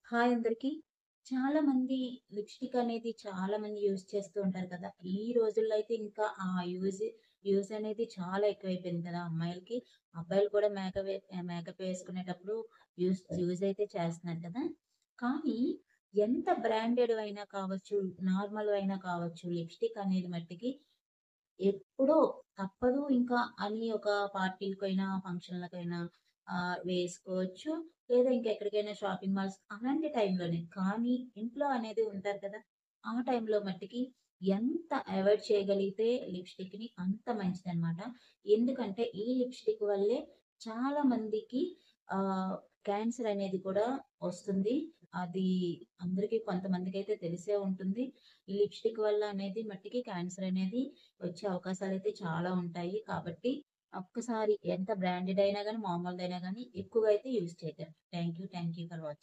Hi అందరికి. చాలా మంది లిప్‌స్టిక్ అనేది చాలా మంది యూజ్ చేస్తూ ఉంటారు కదా! ఈ రోజుల్లో అయితే ఇంకా ఆ యూజ్ అనేది చాలా ఎక్కువైపోయింది కదా అమ్మాయిలకి. అబ్బాయిలు కూడా మేకప్ వేసుకునేటప్పుడు యూజ్ అయితే చేస్తున్నారు కదా! కానీ ఎంత బ్రాండెడ్ అయినా కావచ్చు, నార్మల్ అయినా కావచ్చు, లిప్‌స్టిక్ అనేది మట్టికి ఎప్పుడో తప్పదు ఇంకా అని ఒక పార్టీలకైనా, ఫంక్షన్‌లకైనా వేసుకోవచ్చు. లేదా ఇంకెక్కడికైనా షాపింగ్ మాల్స్ అలాంటి టైంలోనే. కానీ ఇంట్లో అనేది ఉంటారు కదా! ఆ టైంలో మట్టికి ఎంత అవాయిడ్ చేయగలిగితే లిప్‌స్టిక్‌ని అంత మంచిదనమాట. ఎందుకంటే ఈ లిప్‌స్టిక్ వల్లే చాలా మందికి ఆహ్, క్యాన్సర్ అనేది కూడా వస్తుంది. అది అందరికి కొంతమందికైతే తెలిసే ఉంటుంది. ఈ లిప్‌స్టిక్ వల్ల అనేది మట్టికి క్యాన్సర్ అనేది వచ్చే అవకాశాలైతే చాలా ఉంటాయి. కాబట్టి ఒక్కసారి ఎంత బ్రాండెడ్ అయినా గాని, మామూలుదైనా గాని ఎక్కువగా అయితే యూజ్ చేయకండి. Thank you. Thank you for watching.